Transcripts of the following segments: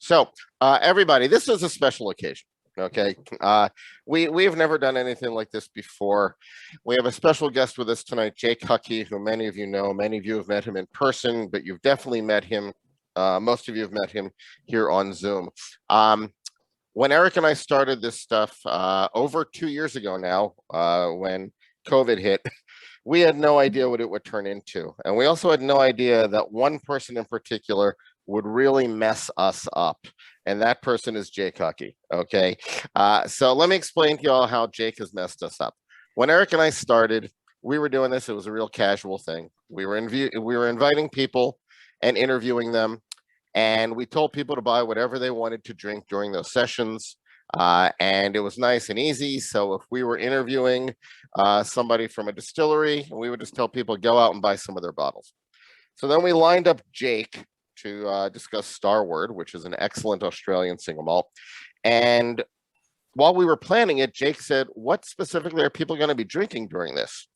So, everybody, this is a special occasion. Okay, we have never done anything like this before. We have a special guest with us tonight, Jake Hukee, who many of you know. Many of you have met him in person, but you've definitely met him. Most of you have met him here on Zoom. When Eric and I started this stuff over 2 years ago now, when COVID hit, we had no idea what it would turn into. And we also had no idea that one person in particular would really mess us up. And that person is Jake Hukee. Okay. So let me explain to y'all how Jake has messed us up. When Eric and I started, we were doing this. It was a real casual thing. We were inviting people and interviewing them. And we told people to buy whatever they wanted to drink during those sessions. And it was nice and easy. So if we were interviewing somebody from a distillery, we would just tell people, go out and buy some of their bottles. So then we lined up Jake to discuss Starward, which is an excellent Australian single malt. And while we were planning it, Jake said, what specifically are people going to be drinking during this?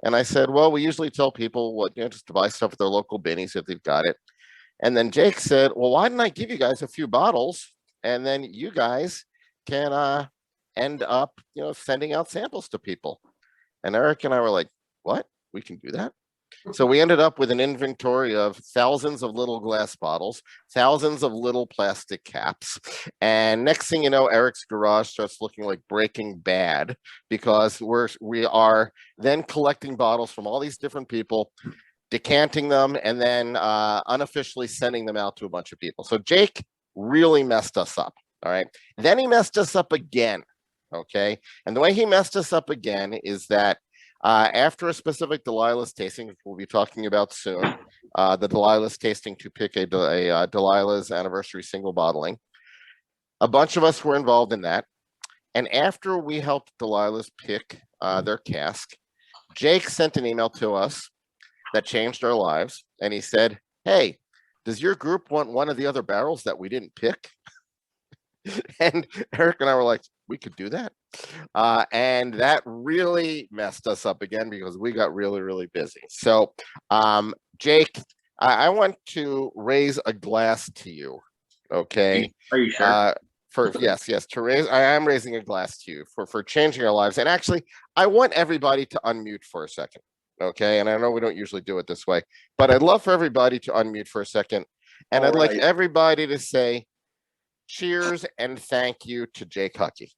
And I said, well, we usually tell people just to buy stuff at their local binnies if they've got it. And then Jake said, well, why didn't I give you guys a few bottles? And then you guys can end up, sending out samples to people. And Eric and I were like, what? We can do that? So we ended up with an inventory of thousands of little glass bottles, thousands of little plastic caps. And next thing you know, Eric's garage starts looking like Breaking Bad, because we are then collecting bottles from all these different people, decanting them, and then unofficially sending them out to a bunch of people. So Jake really messed us up. All right. Then he messed us up again. Okay. And the way he messed us up again is that after a specific Delilah's tasting, which we'll be talking about soon, the Delilah's tasting to pick a Delilah's anniversary single bottling, a bunch of us were involved in that. And after we helped Delilah's pick their cask, Jake sent an email to us that changed our lives. And he said, hey, does your group want one of the other barrels that we didn't pick? And Eric and I were like, we could do that. And that really messed us up again because we got really, really busy. So, Jake, I want to raise a glass to you. Okay. Are you sure? Yes, to raise, I am raising a glass to you for changing our lives. And actually, I want everybody to unmute for a second. Okay. And I know we don't usually do it this way, but I'd love for everybody to unmute for a second. And I'd like everybody to say cheers and thank you to Jake Hukee.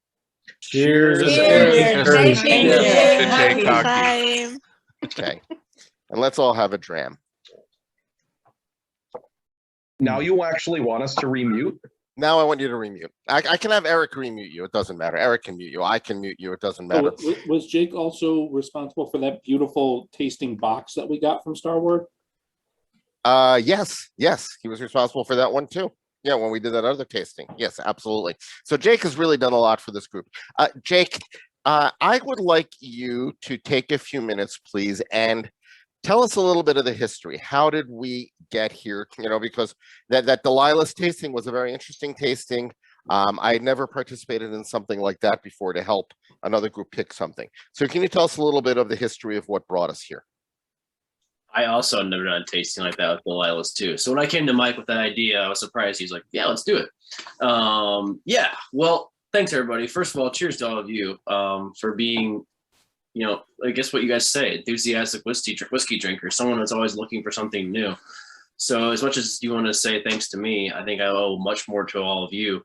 Cheers. Cheers. Thank Thank you. you. Jake Hukee. Bye. Okay. And let's all have a dram. Now you actually want us to remute? Now I want you to remute. I can have Eric remute you. It doesn't matter. Eric can mute you. I can mute you. It doesn't matter. So was Jake also responsible for that beautiful tasting box that we got from Starward? Yes. He was responsible for that one too. Yeah, when we did that other tasting. Yes, absolutely. So Jake has really done a lot for this group. Jake, I would like you to take a few minutes, please, and tell us a little bit of the history. How did we get here? Because that Delilah's tasting was a very interesting tasting. I had never participated in something like that before to help another group pick something. So can you tell us a little bit of the history of what brought us here? I also had never done a tasting like that with Delilah's too. So when I came to Mike with that idea, I was surprised. He's like, yeah, let's do it. Yeah, well, thanks everybody. First of all, cheers to all of you for being, I guess what you guys say, enthusiastic whiskey drinkers, someone that's always looking for something new. So as much as you want to say thanks to me, I think I owe much more to all of you.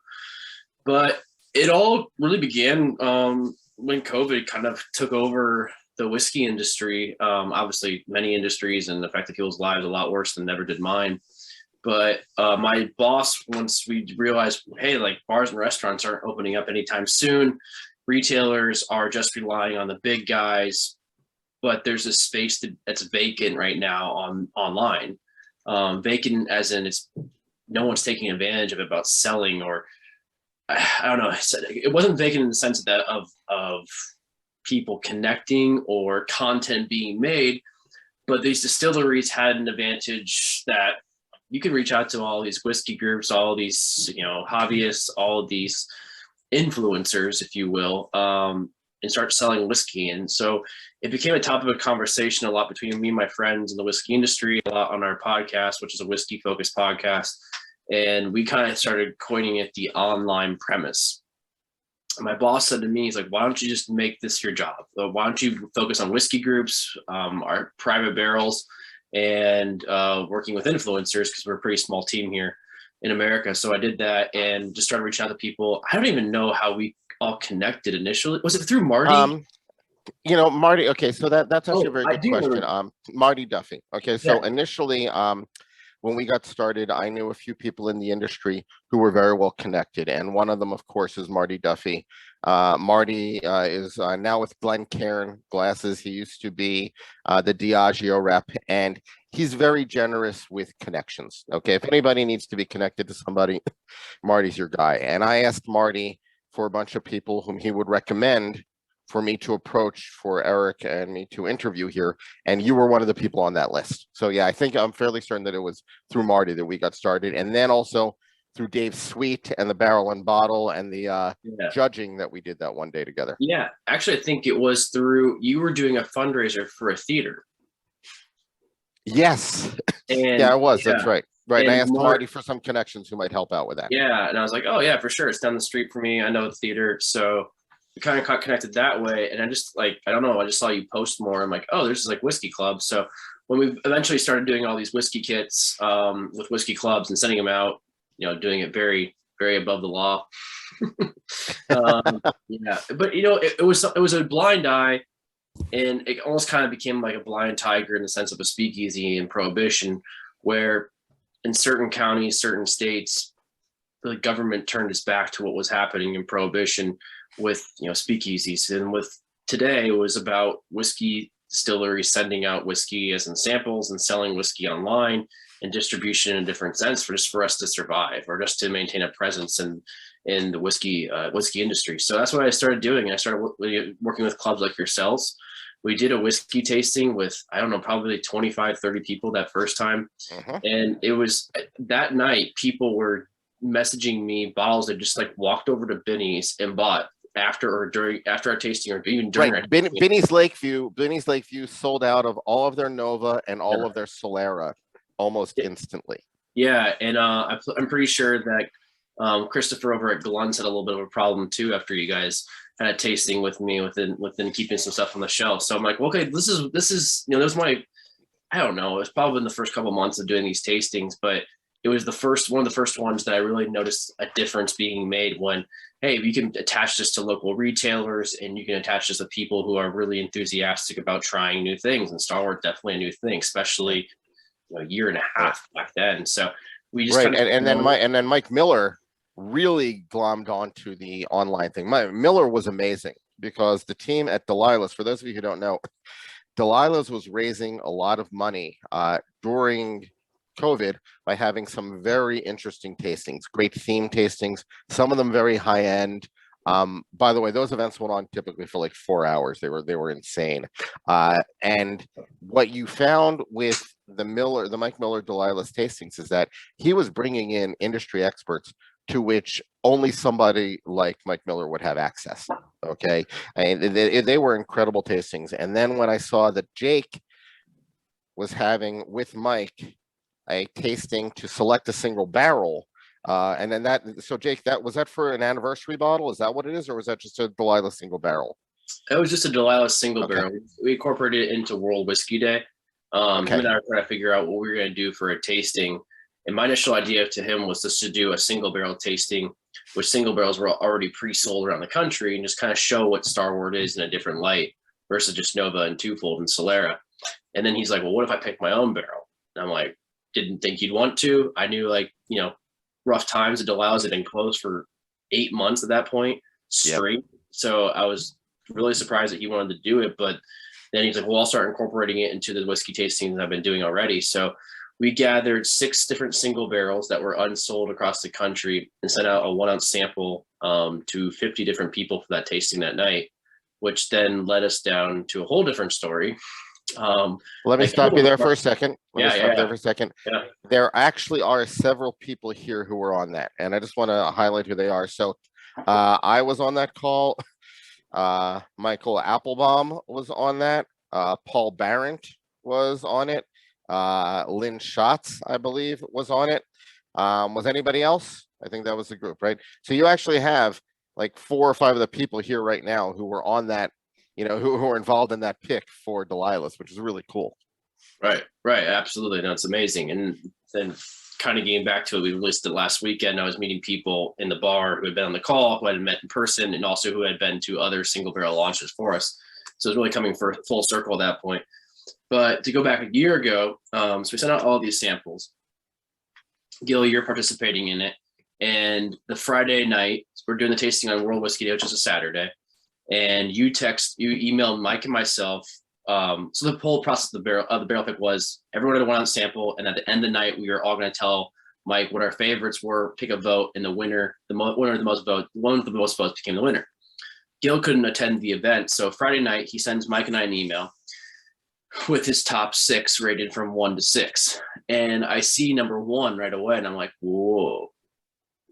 But it all really began when COVID kind of took over the whiskey industry. Obviously many industries and affected people's lives a lot worse than never did mine. But my boss, once we realized, hey, like bars and restaurants aren't opening up anytime soon, retailers are just relying on the big guys, but there's a space that's vacant right now online. Vacant as in no one's taking advantage of it about selling, or I don't know. It wasn't vacant in the sense of people connecting or content being made, but these distilleries had an advantage that you can reach out to all these whiskey groups, all these, hobbyists, all of these influencers, if you will, and start selling whiskey. And so it became a topic of conversation a lot between me and my friends in the whiskey industry, a lot on our podcast, which is a whiskey focused podcast. and we kind of started coining it the online premise. My boss said to me, he's like, why don't you just make this your job? Why don't you focus on whiskey groups, our private barrels, and working with influencers, because we're a pretty small team here in America. So I did that and just started reaching out to people. I don't even know how we all connected initially. Was it through Marty? Marty. Okay, so that's actually a very I good do question. remember. Marty Duffy. Okay, so Yeah. initially, when we got started, I knew a few people in the industry who were very well connected, and one of them, of course, is Marty Duffy. Marty is now with Glencairn Glasses. He used to be the Diageo rep, and he's very generous with connections. Okay, if anybody needs to be connected to somebody, Marty's your guy. And I asked Marty for a bunch of people whom he would recommend for me to approach for Eric and me to interview here, and you were one of the people on that list. So yeah, I think I'm fairly certain that it was through Marty that we got started, and then also through Dave Sweet and the Barrel and Bottle and the judging that we did that one day together. Yeah, actually, I think it was through, you were doing a fundraiser for a theater. Yes. And yeah, I was. That's right. Right. And I asked Marty for some connections who might help out with that. Yeah, and I was like, oh yeah, for sure. It's down the street for me. I know the theater, so we kind of got connected that way. And I just I don't know, I just saw you post more. I'm like, oh, there's like whiskey clubs. So when we eventually started doing all these whiskey kits with whiskey clubs and sending them out, doing it very, very above the law. Yeah, but it was a blind eye, and it almost kind of became like a blind tiger in the sense of a speakeasy and prohibition, where in certain counties, certain states, the government turned its back to what was happening in prohibition with speakeasies. And with today, it was about whiskey distilleries sending out whiskey as in samples and selling whiskey online and distribution in a different sense for us to survive or just to maintain a presence in the whiskey industry. So that's what I started doing. I started working with clubs like yourselves. We did a whiskey tasting with, I don't know, probably 25, 30 people that first time. And it was that night, people were messaging me bottles that just walked over to Binny's and bought after our tasting, or even during right. Binny's Lakeview sold out of all of their Nova and all of their Solera almost instantly. Yeah, and I'm pretty sure that Christopher over at Glun's had a little bit of a problem too after you guys had a tasting with me within keeping some stuff on the shelf. So I'm like, well, okay, this is that was my, I don't know, it's probably in the first couple of months of doing these tastings, but it was one of the first ones that I really noticed a difference being made when, hey, you can attach this to local retailers and you can attach this to people who are really enthusiastic about trying new things. And Starward definitely a new thing, especially a year and a half back then. So we just and then Mike Miller really glommed onto the online thing. Miller was amazing because the team at Delilah's, for those of you who don't know, Delilah's was raising a lot of money during COVID by having some very interesting tastings, great theme tastings, some of them very high end. By the way, those events went on typically for 4 hours. They were insane. And what you found with the Mike Miller Delilah's tastings is that he was bringing in industry experts to which only somebody like Mike Miller would have access. Okay, and they were incredible tastings. And then when I saw that Jake was having with Mike a tasting to select a single barrel, and then so Jake, was that for an anniversary bottle? Is that what it is, or was that just a Delilah single barrel? It was just a Delilah single barrel. We incorporated it into World Whiskey Day. Him and I were trying to figure out what we were going to do for a tasting. And my initial idea to him was just to do a single barrel tasting, which single barrels were already pre-sold around the country, and just kind of show what Starward is in a different light versus just Nova and Twofold and Solera. And then he's like, well, what if I pick my own barrel? And I'm like, didn't think you'd want to. I knew rough times at Delilah's had been closed for 8 months at that point straight. Yep. So I was really surprised that he wanted to do it. But then he's like, well, I'll start incorporating it into the whiskey tastings I've been doing already. So we gathered 6 different single barrels that were unsold across the country and sent out a 1 ounce sample to 50 different people for that tasting that night, which then led us down to a whole different story. Let me stop you there for a second. Yeah. There actually are several people here who were on that, and I just want to highlight who they are. So I was on that call. Michael Applebaum was on that. Paul Barrett was on it. Lynn Schatz, I believe, was on it. Was anybody else? I think that was the group, right? So you actually have like 4 or 5 of the people here right now who were on that, who were involved in that pick for Delilah's, which is really cool. Right, absolutely. No, it's amazing. And then kind of getting back to it, we released it last weekend. I was meeting people in the bar who had been on the call, who had met in person, and also who had been to other single barrel launches for us. So it's really coming for full circle at that point. But to go back a year ago, so we sent out all these samples. Gil, you're participating in it. And the Friday night, we're doing the tasting on World Whiskey Day, which is a Saturday. And you emailed Mike and myself. So the whole process of the barrel pick was everyone had a 1 ounce sample, and at the end of the night, we were all going to tell Mike what our favorites were, pick a vote, and the winner, winner of the most votes, one with the most votes became the winner. Gil couldn't attend the event, so Friday night he sends Mike and I an email with his top 6 rated from 1 to 6, and I see number 1 right away, and I'm like, whoa,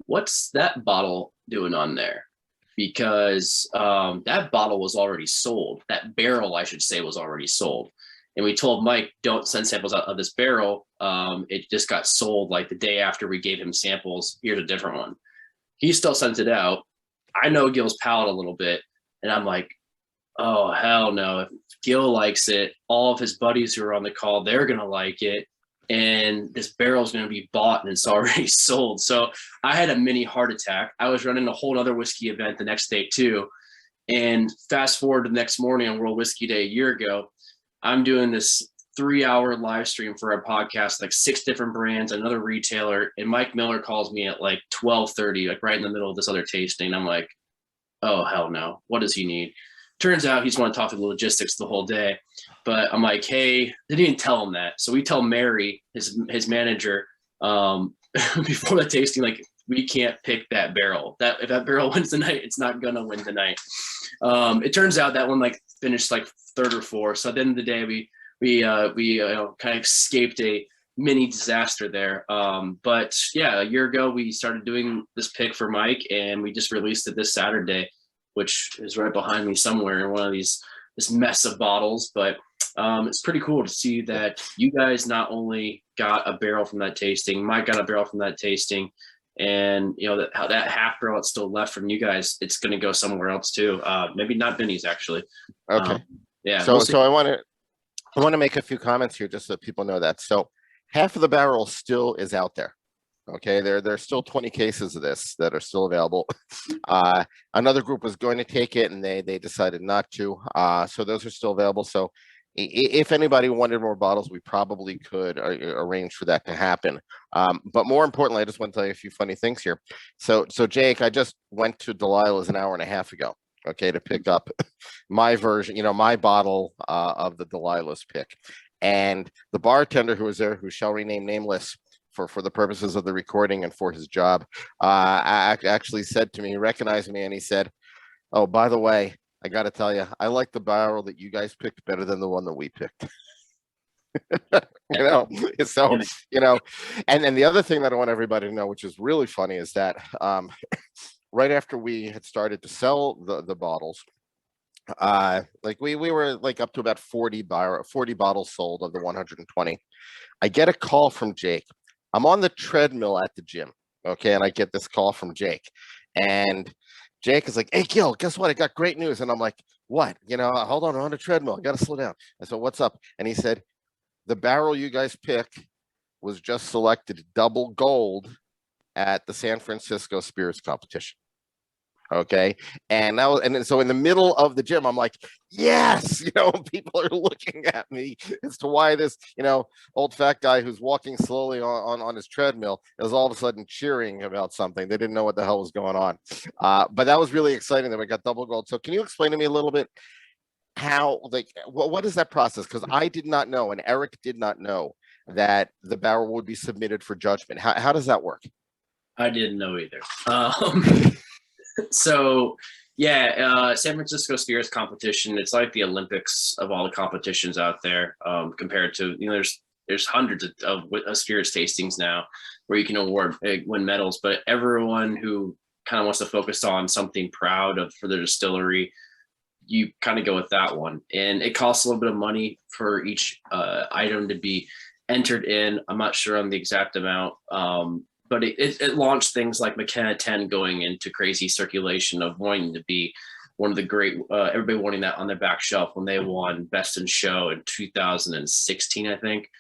what's that bottle doing on there? Because that bottle was already sold. That barrel, I should say, was already sold. And we told Mike, don't send samples out of this barrel. It just got sold like the day after we gave him samples. Here's a different one. He still sent it out. I know Gil's palate a little bit. And I'm like, oh, hell no. If Gil likes it, all of his buddies who are on the call, they're going to like it. And this barrel is going to be bought and it's already sold. So I had a mini heart attack. I was running a whole other whiskey event the next day too. And fast forward to the next morning on World Whiskey Day a year ago, I'm doing this 3-hour live stream for a podcast, like 6 different brands, another retailer. And Mike Miller calls me at like 12:30, like right in the middle of this other tasting. I'm like, oh, hell no. What does he need? Turns out he's want to talk to the logistics the whole day. But I'm like, hey, they didn't tell him that. So we tell Mary, his manager, before the tasting, like, we can't pick that barrel. That if that barrel wins tonight, it's not gonna win tonight. It turns out that one like finished like 3rd or 4th. So at the end of the day, we kind of escaped a mini disaster there. But yeah, a year ago we started doing this pick for Mike, and we just released it this Saturday, which is right behind me somewhere in one of this mess of bottles. But it's pretty cool to see that you guys not only got a barrel from that tasting, Mike got a barrel from that tasting, and that half barrel that's still left from you guys, it's going to go somewhere else too. Maybe not Benny's actually. Okay. Yeah. So I want to make a few comments here just so people know that. So half of the barrel still is out there. Okay, there's still 20 cases of this that are still available. Another group was going to take it, and they decided not to. So those are still available. So if anybody wanted more bottles, we probably could arrange for that to happen. But more importantly, I just want to tell you a few funny things here. So Jake, I just went to Delilah's an hour and a half ago, okay, to pick up my version, my bottle of the Delilah's pick. And the bartender who was there, who shall remain nameless for the purposes of the recording and for his job, actually said to me, he recognized me, and he said, oh, by the way, I got to tell you, I like the barrel that you guys picked better than the one that we picked. So, and the other thing that I want everybody to know, which is really funny, is that right after we had started to sell the bottles, like we were like up to about 40 bottles sold of the 120. I get a call from Jake. I'm on the treadmill at the gym, okay, and I get this call from Jake, and Jake is like, hey, Gil, guess what? I got great news. And I'm like, what? Hold on, I'm on a treadmill. I got to slow down. I said, what's up? And he said, the barrel you guys picked was just selected double gold at the San Francisco Spirits Competition. Okay. And so in the middle of the gym, I'm like, yes, people are looking at me as to why this, old fat guy who's walking slowly on his treadmill is all of a sudden cheering about something. They didn't know what the hell was going on. But that was really exciting that we got double gold. So can you explain to me a little bit how, like, what is that process? Because I did not know, and Eric did not know that the barrel would be submitted for judgment. How does that work? I didn't know either. So yeah, San Francisco Spirits Competition, it's like the Olympics of all the competitions out there, compared to, there's hundreds of spirits tastings now where you can win medals, but everyone who kind of wants to focus on something proud of for their distillery, you kind of go with that one. And it costs a little bit of money for each item to be entered in. I'm not sure on the exact amount, but it launched things like McKenna 10 going into crazy circulation of wanting to be one of the great, everybody wanting that on their back shelf when they won Best in Show in 2016, I think.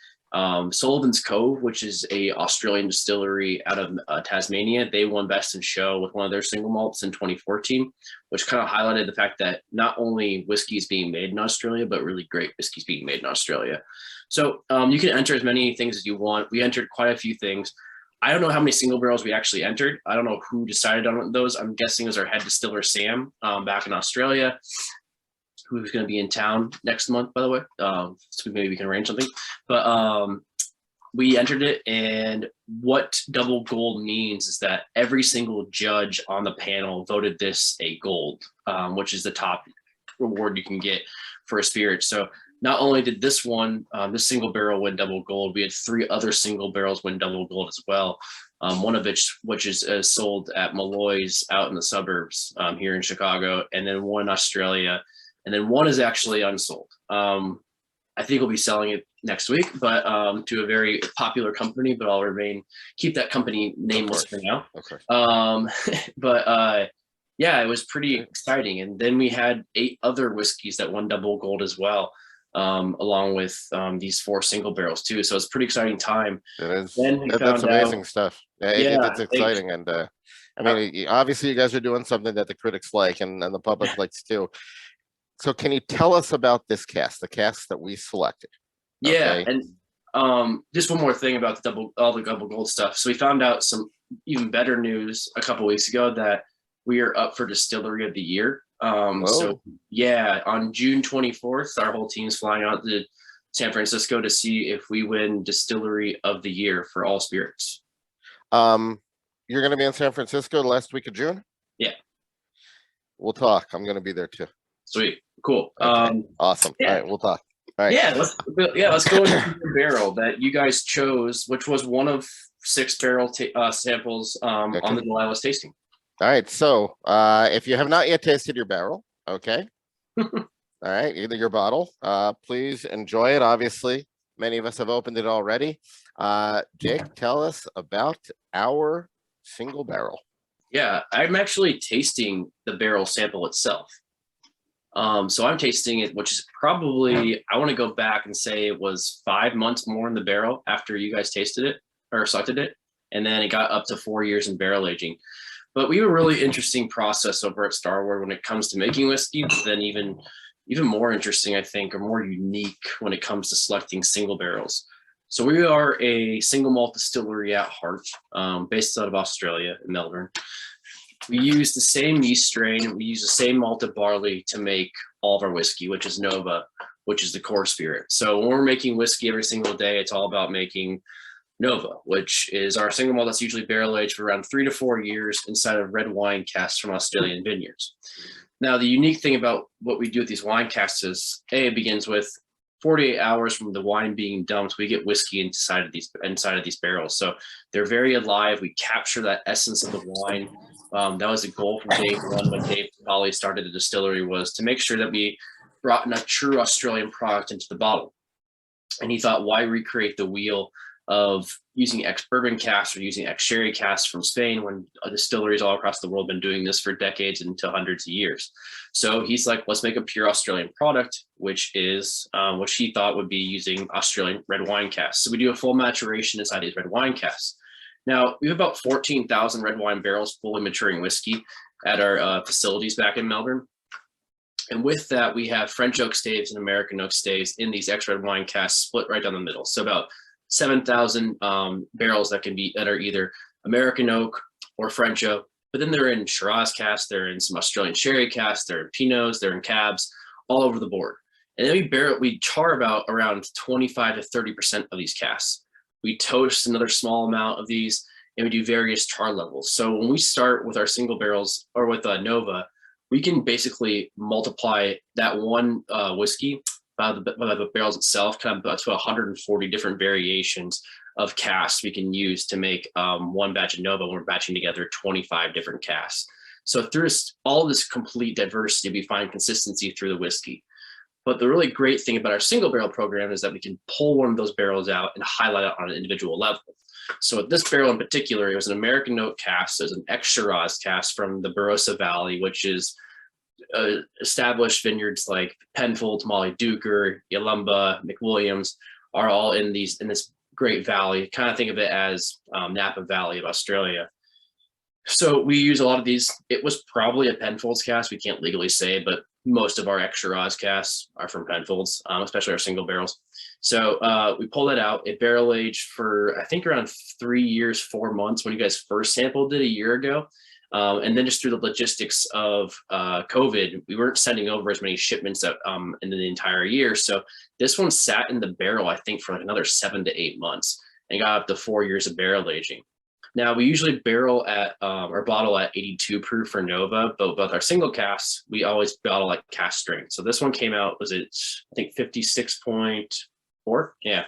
Sullivan's Cove, which is a Australian distillery out of Tasmania, they won Best in Show with one of their single malts in 2014, which kind of highlighted the fact that not only whiskey is being made in Australia, but really great whiskey is being made in Australia. So you can enter as many things as you want. We entered quite a few things. I don't know how many single barrels we actually entered. I don't know who decided on those. I'm guessing it was our head distiller, Sam, back in Australia, who's going to be in town next month, by the way. So maybe we can arrange something. But we entered it, and what double gold means is that every single judge on the panel voted this a gold, which is the top reward you can get for a spirit. So not only did this one, this single barrel win double gold, we had 3 other single barrels win double gold as well. One of which is sold at Malloy's out in the suburbs here in Chicago, and then one in Australia, and then one is actually unsold. I think we'll be selling it next week, but to a very popular company, but I'll keep that company nameless for now. But yeah, it was pretty exciting. And then we had 8 other whiskeys that won double gold as well, along with these 4 single barrels too. So it's a pretty exciting time. It is. That's amazing stuff. It's exciting. And I mean, obviously you guys are doing something that the critics like and the public likes too. So can you tell us about this cask, the cask that we selected? Yeah. Okay. And just one more thing about all the double gold stuff. So we found out some even better news a couple weeks ago that we are up for Distillery of the Year. So yeah, on June 24th, our whole team's flying out to San Francisco to see if we win Distillery of the Year for all spirits. You're going to be in San Francisco the last week of June? Yeah. We'll talk. I'm going to be there too. Sweet. Cool. Okay. Awesome. Yeah. All right. We'll talk. All right. Yeah. Let's go into the barrel that you guys chose, which was one of 6 barrel samples on the Delilah's tasting. All right. So if you have not yet tasted your barrel, okay. All right. Either your bottle, please enjoy it. Obviously, many of us have opened it already. Jake, tell us about our single barrel. Yeah, I'm actually tasting the barrel sample itself. So I'm tasting it, which is probably, I want to go back and say it was 5 months more in the barrel after you guys tasted it or selected it. And then it got up to 4 years in barrel aging. But we have a really interesting process over at Starward when it comes to making whiskey, but then even more interesting, I think, or more unique when it comes to selecting single barrels. So we are a single malt distillery at heart, based out of Australia in Melbourne. We use the same yeast strain. We use the same malted barley to make all of our whiskey, which is Nova, which is the core spirit. So when we're making whiskey every single day, it's all about making Nova, which is our single malt that's usually barrel aged for around 3 to 4 years inside of red wine casks from Australian vineyards. Now, the unique thing about what we do with these wine casks is, it begins with 48 hours from the wine being dumped, we get whiskey inside of these barrels. So they're very alive. We capture that essence of the wine. That was the goal from day one when Dave Polly started the distillery, was to make sure that we brought in a true Australian product into the bottle. And he thought, why recreate the wheel of using ex-bourbon casks or using ex-sherry casks from Spain when distilleries all across the world have been doing this for decades and into hundreds of years. So he's like, let's make a pure Australian product, which is which he thought would be using Australian red wine casks. So we do a full maturation inside these red wine casks. Now, we have about 14,000 red wine barrels fully maturing whiskey at our facilities back in Melbourne. And with that, we have French oak staves and American oak staves in these ex-red wine casks split right down the middle. So about 7,000 barrels that are either American oak or French oak, but then they're in Shiraz casks, they're in some Australian sherry casks, they're in Pinots, they're in Cabs, all over the board. And then we char about around 25 to 30% of these casks. We toast another small amount of these, and we do various char levels. So when we start with our single barrels or with Nova, we can basically multiply that one whiskey by the barrels itself, kind of up to 140 different variations of casks we can use to make one batch of Nova when we're batching together 25 different casks. So through all this complete diversity, we find consistency through the whiskey. But the really great thing about our single barrel program is that we can pull one of those barrels out and highlight it on an individual level. So with this barrel in particular, it was an American oak cask. It was an extra Shiraz cask from the Barossa Valley, which is established vineyards like Penfolds, Molly Duker, Yalumba, McWilliams are all in this great valley. Kind of think of it as Napa Valley of Australia. So we use a lot of these. It was probably a Penfolds cask. We can't legally say, but most of our extra Shiraz casks are from Penfolds, especially our single barrels. So we pulled it out. It barrel aged for, I think, around 3 years, 4 months when you guys first sampled it a year ago. And then just through the logistics of COVID, we weren't sending over as many shipments in the entire year. So this one sat in the barrel, I think, for like another 7 to 8 months and got up to 4 years of barrel aging. Now we usually barrel at or bottle at 82 proof for Nova, but with our single casks, we always bottle at cask strength. So this one came out, was it, I think 56.4? Yeah.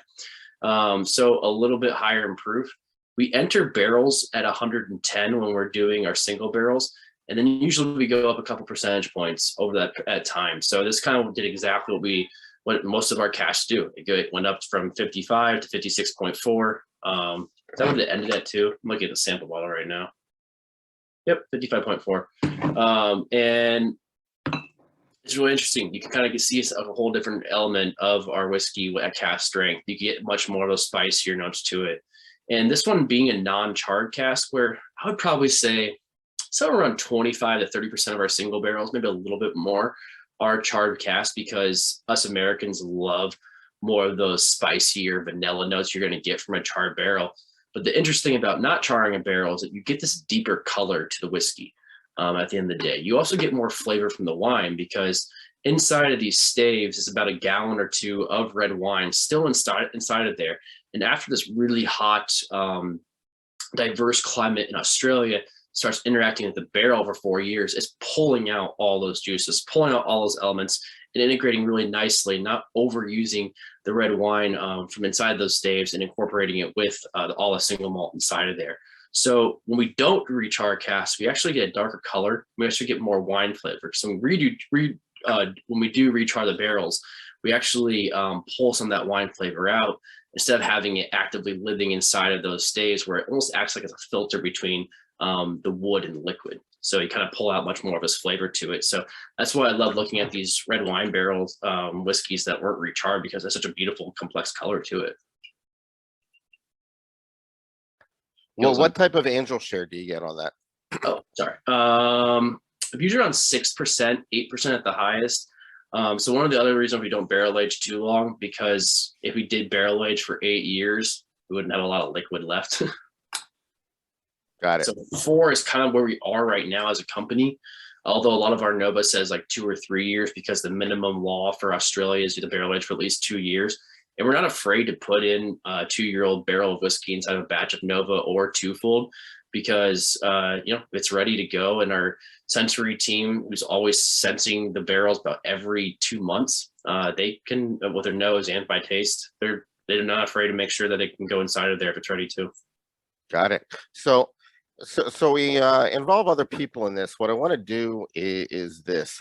So a little bit higher in proof. We enter barrels at 110 when we're doing our single barrels. And then usually we go up a couple percentage points over that at time. So this kind of did exactly what most of our casks do. It went up from 55 to 56.4. Is that what it ended at too? I'm looking at the sample bottle right now. Yep, 55.4. And it's really interesting. You can kind of see a whole different element of our whiskey at cask strength. You get much more of those spicier notes to it. And this one being a non-charred cask, where I would probably say somewhere around 25 to 30% of our single barrels, maybe a little bit more, are charred casks, because us Americans love more of those spicier vanilla notes you're going to get from a charred barrel. But the interesting about not charring a barrel is that you get this deeper color to the whiskey at the end of the day. You also get more flavor from the wine, because inside of these staves is about a gallon or two of red wine still inside of there. And after this really hot, diverse climate in Australia starts interacting with the barrel for 4 years, it's pulling out all those juices, pulling out all those elements, and integrating really nicely, not overusing the red wine from inside those staves and incorporating it with all the single malt inside of there. So when we don't rechar casks, we actually get a darker color. We actually get more wine flavor. So when we do rechar the barrels, we actually pull some of that wine flavor out instead of having it actively living inside of those staves, where it almost acts like it's a filter between the wood and the liquid. So you kind of pull out much more of this flavor to it. So that's why I love looking at these red wine barrels, whiskeys that weren't recharred, because there's such a beautiful, complex color to it. Well, what type of angel share do you get on that? Oh, sorry. Usually around 6%, 8% at the highest. So one of the other reasons we don't barrel age too long, because if we did barrel age for 8 years, we wouldn't have a lot of liquid left. Got it. So 4 is kind of where we are right now as a company. Although a lot of our Nova says like 2 or 3 years, because the minimum law for Australia is to barrel age for at least 2 years. And we're not afraid to put in a 2-year-old barrel of whiskey inside of a batch of Nova or twofold, because it's ready to go. And our sensory team, who's always sensing the barrels about every 2 months, they can, with their nose and by taste, they're not afraid to make sure that it can go inside of there if it's ready to. Got it. So we involve other people in this. What I want to do is this.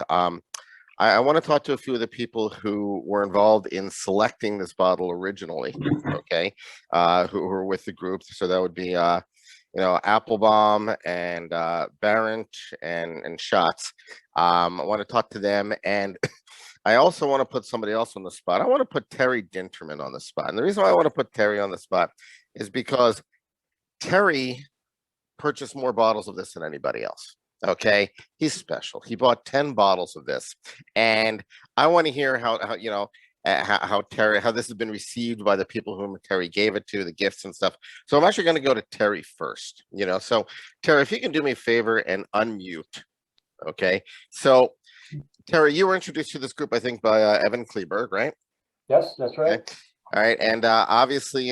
I want to talk to a few of the people who were involved in selecting this bottle originally, okay, who were with the group. So that would be, Applebaum and Barrett and Schatz. I want to talk to them, and I also want to put somebody else on the spot. I want to put Terry Dinterman on the spot. And the reason why I want to put Terry on the spot is because Terry purchased more bottles of this than anybody else. Okay, he's special. He bought 10 bottles of this, and I want to hear how Terry, how this has been received by the people whom Terry gave it to, the gifts and stuff. So I'm actually going to go to Terry first. So Terry, if you can do me a favor and unmute. Okay, so Terry, you were introduced to this group, I think, by Evan Kleberg, right? Yes, that's right. Okay. All right, and obviously,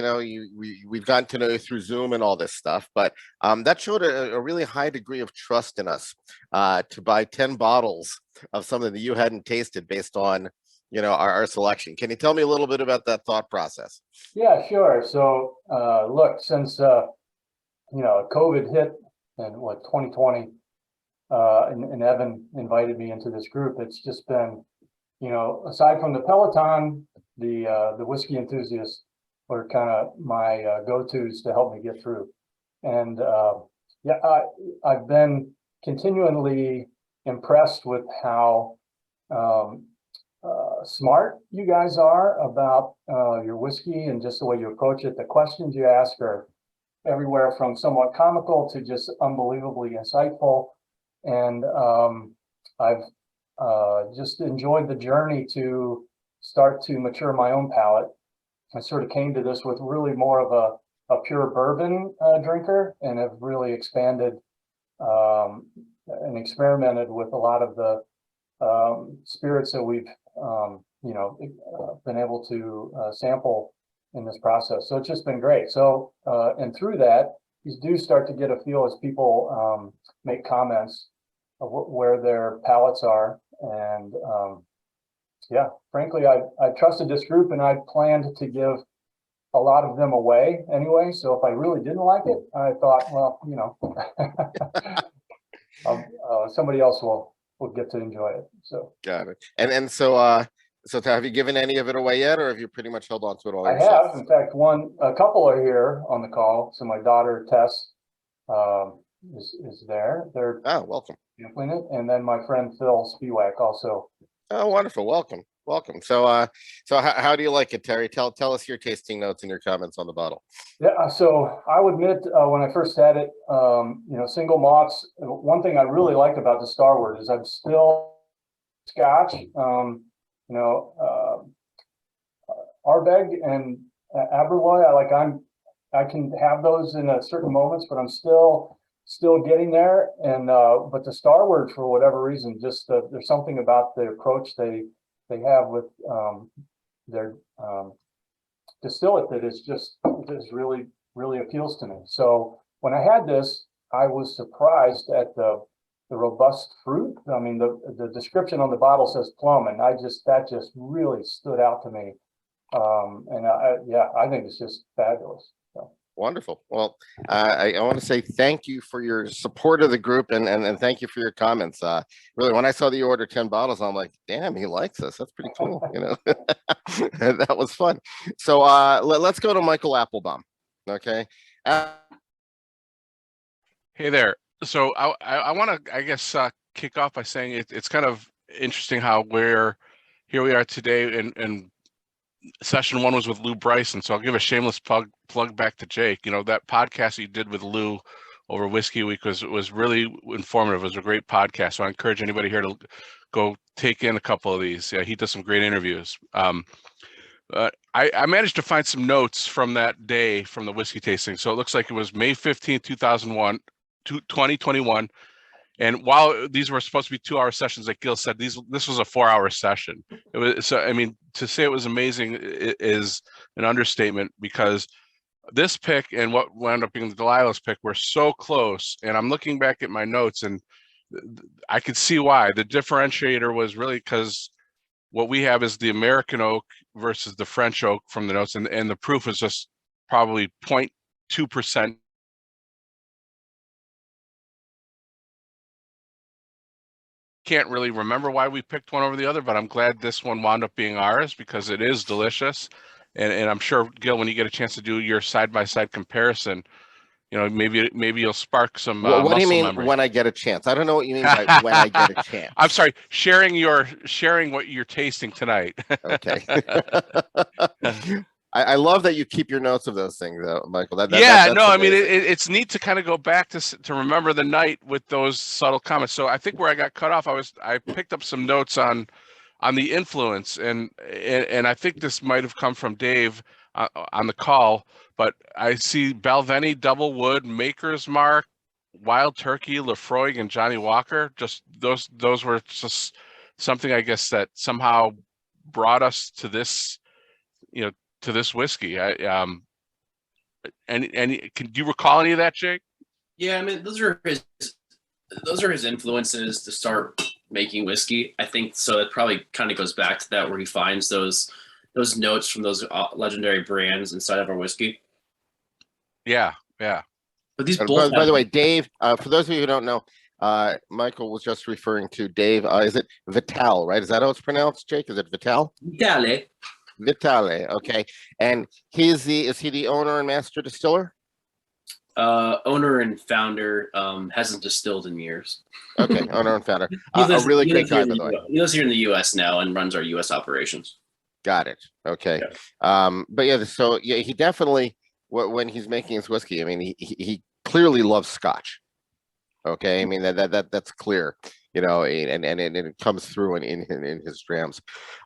we've gotten to know you through Zoom and all this stuff, but that showed a really high degree of trust in us to buy 10 bottles of something that you hadn't tasted based on, our selection. Can you tell me a little bit about that thought process? Yeah, sure. So, look, since COVID hit in 2020, and Evan invited me into this group, it's just been, aside from the Peloton, the whiskey enthusiasts were kind of my go-tos to help me get through. And yeah, I've been continually impressed with how smart you guys are about your whiskey and just the way you approach it. The questions you ask are everywhere from somewhat comical to just unbelievably insightful. And I've just enjoyed the journey to start to mature my own palate. I sort of came to this with really more of a pure bourbon drinker, and have really expanded and experimented with a lot of the spirits that we've been able to sample in this process. So it's just been great. So and through that, you do start to get a feel as people make comments of where their palates are. And yeah, frankly, I trusted this group, and I planned to give a lot of them away anyway. So if I really didn't like it, I thought, well, somebody else will get to enjoy it. So Got it. And so have you given any of it away yet, or have you pretty much held on to it all yourself? I have. In fact, a couple are here on the call. So my daughter Tess is there. They're welcome. sampling it, and then my friend Phil Spiewak also. Oh, wonderful. Welcome. So how do you like it, Terry? Tell us your tasting notes and your comments on the bottle. Yeah, so I would admit when I first had it, single malts. One thing I really liked about the Starward is I'm still Scotch. Ardbeg and Aberloy. I can have those in a certain moments, but I'm still getting there. And but the Starward, for whatever reason, just there's something about the approach they have with their distillate that is really, really appeals to me. So when I had this, I was surprised at the robust fruit. I mean, the description on the bottle says plum, and that just really stood out to me. And I think it's just fabulous. So. Wonderful. Well, I want to say thank you for your support of the group, and thank you for your comments. Really, when I saw that you ordered 10 bottles, I'm like, damn, he likes us. That's pretty cool. That was fun. So let's go to Michael Applebaum. Okay. Hey there. So I want to, I guess, kick off by saying it's kind of interesting how here we are today, and session one was with Lou Bryson. So I'll give a shameless plug back to Jake. That podcast you did with Lou over Whiskey Week was really informative. It was a great podcast. So I encourage anybody here to go take in a couple of these. Yeah, he does some great interviews. I managed to find some notes from that day from the whiskey tasting. So it looks like it was May 15th, 2021. And while these were supposed to be 2-hour sessions, like Gil said, this was a 4-hour session. It was, so I mean, to say it was amazing is an understatement, because this pick and what wound up being the Delilah's pick were so close. And I'm looking back at my notes, and I could see why. The differentiator was really because what we have is the American oak versus the French oak from the notes, and the proof is just probably 0.2%. Can't really remember why we picked one over the other, but I'm glad this one wound up being ours because it is delicious. And I'm sure, Gil, when you get a chance to do your side-by-side comparison, maybe you'll spark some what do you mean memory. When I get a chance? I don't know what you mean by when I get a chance. I'm sorry, sharing what you're tasting tonight. Okay. I love that you keep your notes of those things, though, Michael. That's I amazing. mean, it's neat to kind of go back to remember the night with those subtle comments. So I think where I got cut off, I picked up some notes on the influence, and I think this might have come from Dave on the call, but I see Balvenie, Double Wood, Maker's Mark, Wild Turkey, Lefroy, and Johnny Walker. Just those were just something, I guess, that somehow brought us to this, to this whiskey. And can you recall any of that, Jake? Yeah, I mean, those are his influences to start making whiskey. I think so. It probably kind of goes back to that, where he finds those notes from those legendary brands inside of our whiskey. Yeah. But these by the way, Dave, for those of you who don't know, Michael was just referring to Dave. Is it Vital, right? Is that how it's pronounced, Jake? Is it Vital? Vitale. Vitale. Okay, and is he the owner and master distiller? Owner and founder, hasn't distilled in years. Okay, owner and founder. He A lives- really he great lives here guy, in by the the way. U.S. He lives here in the U.S. now and runs our U.S. operations. Got it. Okay. But yeah, so yeah, he definitely when he's making his whiskey, I mean, he clearly loves Scotch. Okay, I mean that's clear, you know, and it comes through in his drams.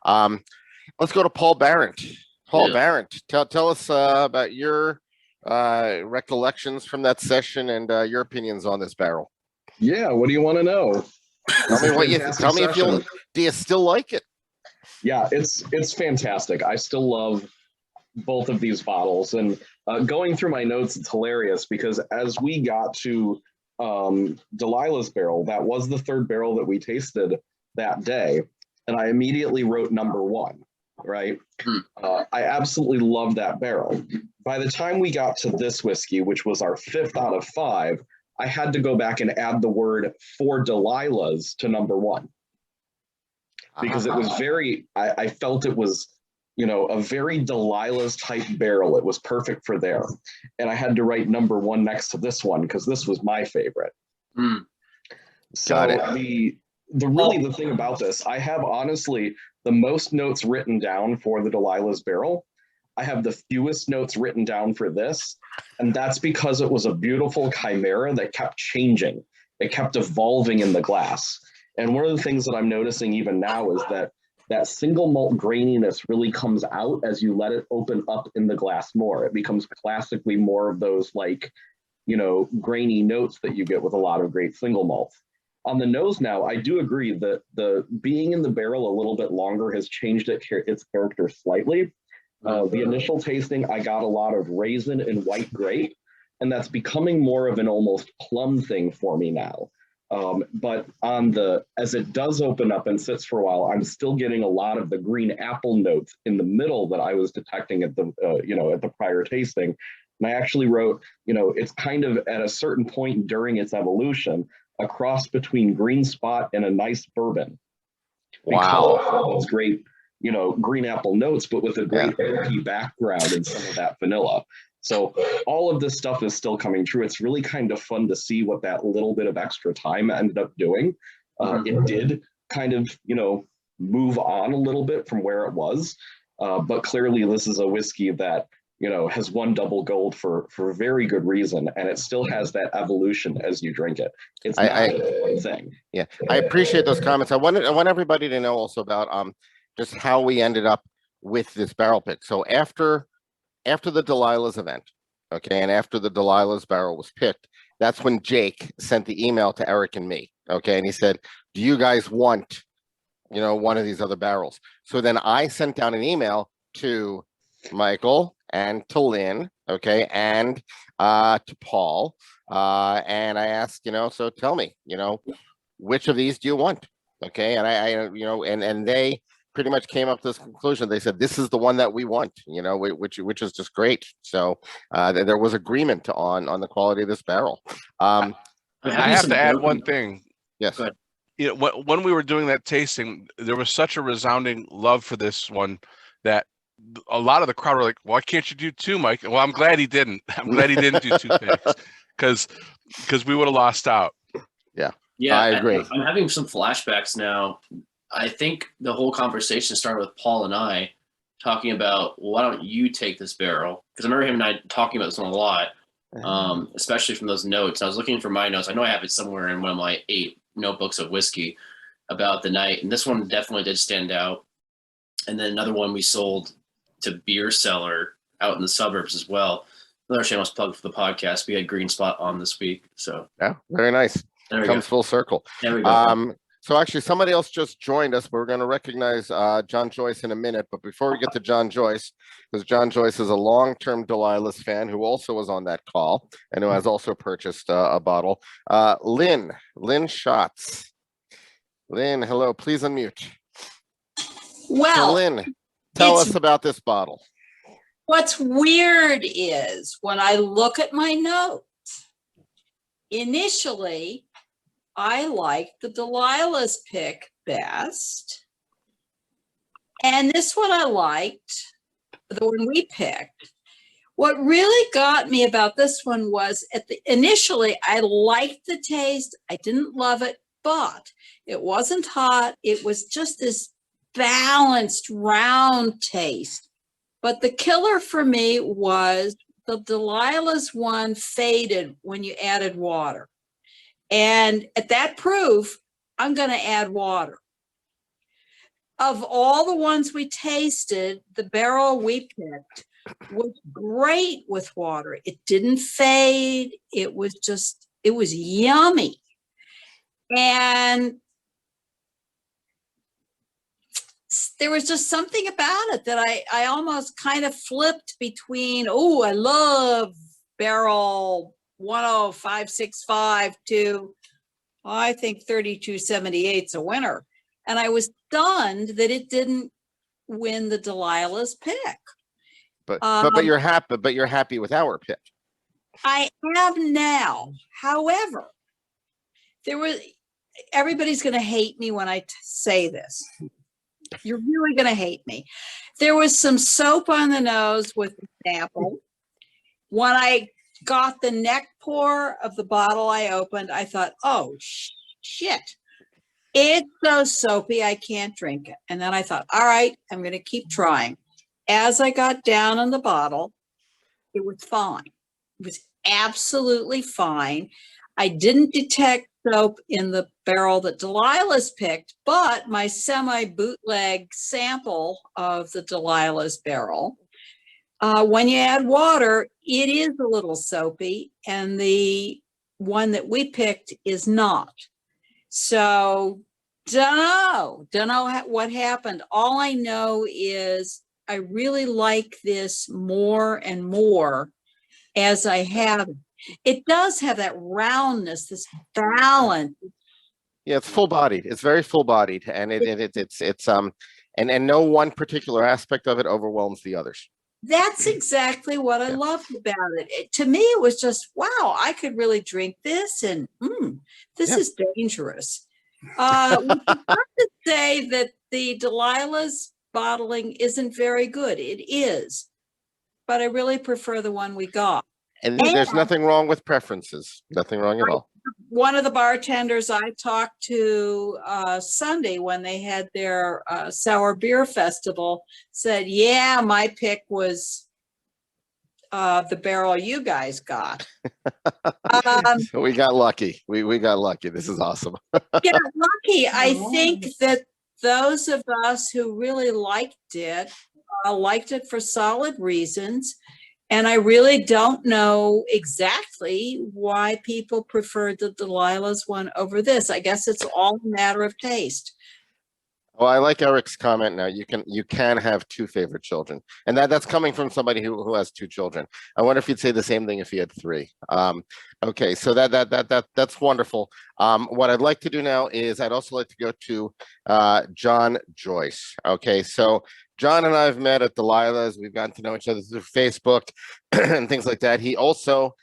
Let's go to Paul Barrett. Paul Yeah. Barrett, tell us about your recollections from that session and your opinions on this barrel. Yeah, what do you want to know? Tell me what you Fantastic tell me if you session. do you still like it? Yeah, it's fantastic. I still love both of these bottles, and going through my notes, it's hilarious because as we got to Delilah's barrel, that was the third barrel that we tasted that day, and I immediately wrote number one. Right, I absolutely love that barrel. By the time we got to this whiskey, which was our 5th out of 5, I had to go back and add the word "for Delilah's" to number one. Because it was very, I felt it was, you know, a very Delilah's type barrel. It was perfect for there. And I had to write number one next to this one because this was my favorite. So Got it. the thing about this, I have honestly the most notes written down for the Delilah's barrel. I have the fewest notes written down for this. And that's because it was a beautiful chimera that kept changing. It kept evolving in the glass. And one of the things that I'm noticing even now is that single malt graininess really comes out as you let it open up in the glass more. It becomes classically more of those like, you know, grainy notes that you get with a lot of great single malts. On the nose now, I do agree that the being in the barrel a little bit longer has changed its character slightly. The initial tasting, I got a lot of raisin and white grape, and that's becoming more of an almost plum thing for me now. But as it does open up and sits for a while, I'm still getting a lot of the green apple notes in the middle that I was detecting at the prior tasting. And I actually wrote, you know, it's kind of at a certain point during its evolution, a cross between green spot and a nice bourbon. Wow. Because of those great, you know, green apple notes, but with a great oaky background and some of that vanilla. So all of this stuff is still coming true. It's really kind of fun to see what that little bit of extra time ended up doing. It did kind of, you know, move on a little bit from where it was. But clearly this is a whiskey that, you know, has won double gold for very good reason. And it still has that evolution as you drink it. It's not one thing. Yeah, I appreciate those comments. I want everybody to know also about just how we ended up with this barrel pick. So after the Delilah's event, okay, and after the Delilah's barrel was picked, that's when Jake sent the email to Eric and me, okay, and he said, do you guys want, you know, one of these other barrels? So then I sent down an email to Michael and to Lynn, okay, and to Paul, and I asked, you know, so tell me, you know, which of these do you want? Okay, and I you know, and they pretty much came up to this conclusion. They said, this is the one that we want, you know, which is just great. So there was agreement on the quality of this barrel. I have to add one thing. Yes. You know, when we were doing that tasting, there was such a resounding love for this one that a lot of the crowd were like, why can't you do two, Mike? Well, I'm glad he didn't. I'm glad he didn't do two picks because we would have lost out. Yeah, I agree. I'm having some flashbacks now. I think the whole conversation started with Paul and I talking about, well, why don't you take this barrel? Because I remember him and I talking about this one a lot, especially from those notes. I was looking for my notes. I know I have it somewhere in one of my 8 notebooks of whiskey about the night. And this one definitely did stand out. And then another one we sold to Beer Cellar out in the suburbs as well. Another shameless plug for the podcast. We had Green Spot on this week. So yeah, very nice. there we Comes go. full circle. There we go. So actually somebody else just joined us, but we're going to recognize John Joyce in a minute. But before we get to John Joyce, because John Joyce is a long-term Delilah's fan who also was on that call and who has also purchased a bottle. Lynn Schatz. Lynn, hello, please unmute. Well, so Lynn, tell us about this bottle. What's weird is when I look at my notes, initially, I liked the Delilah's pick best. And this one I liked, the one we picked. What really got me about this one was initially I liked the taste. I didn't love it, but it wasn't hot. It was just this balanced, round taste. But the killer for me was the Delilah's one faded when you added water. And at that proof, I'm going to add water. Of all the ones we tasted, the barrel we picked was great with water. It didn't fade. It was yummy. And there was just something about it that I almost kind of flipped between, oh, I love barrel 10565 to, I think 3278's a winner. And I was stunned that it didn't win the Delilah's pick. But you're happy. But you're happy with our pick. I am now. However, everybody's going to hate me when I say this. You're really going to hate me. There was some soap on the nose with the sample. When I got the neck pour of the bottle I opened, I thought, oh, shit. It's so soapy, I can't drink it. And then I thought, all right, I'm going to keep trying. As I got down on the bottle, it was fine. It was absolutely fine. I didn't detect soap in the barrel that Delilah's picked, but my semi-bootleg sample of the Delilah's barrel, when you add water, it is a little soapy, and the one that we picked is not. So don't know what happened. All I know is I really like this more and more as I have it. It does have that roundness, this balance. Yeah, it's full bodied. It's very full bodied, and and no one particular aspect of it overwhelms the others. That's exactly what I loved about it. To me, it was just, wow, I could really drink this, and this is dangerous. We have to say that the Delilah's bottling isn't very good. It is, but I really prefer the one we got. And there's nothing wrong with preferences. Nothing wrong at all. One of the bartenders I talked to Sunday when they had their sour beer festival said, yeah, my pick was the barrel you guys got. So we got lucky. We got lucky. This is awesome. Get lucky. I think that those of us who really liked it for solid reasons. And I really don't know exactly why people preferred the Delilah's one over this. I guess it's all a matter of taste. Well, I like Eric's comment. Now you can have two favorite children, and that's coming from somebody who has two children. I wonder if you'd say the same thing if he had three. Okay, so that's wonderful. What I'd like to do now is I'd also like to go to John Joyce. Okay, so John and I have met at Delilah's. We've gotten to know each other through Facebook and things like that. He also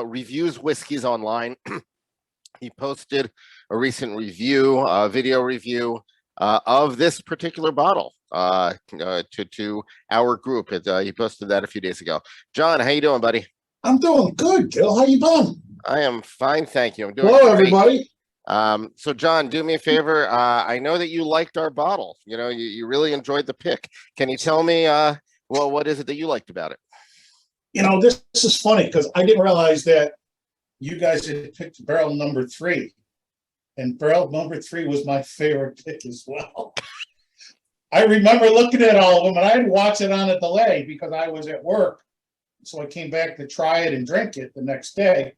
reviews whiskeys online. He posted a recent review, video review of this particular bottle to our group. He posted that a few days ago. John, how you doing, buddy? I'm doing good, Gil. How you been? I am fine, thank you. I'm doing Hello, great. everybody. So John, do me a favor. I know that you liked our bottle. You know, you really enjoyed the pick. Can you tell me, well, what is it that you liked about it? You know, this is funny because I didn't realize that you guys had picked barrel number 3. And barrel number 3 was my favorite pick as well. I remember looking at all of them, and I had to watch it on a delay because I was at work. So I came back to try it and drink it the next day.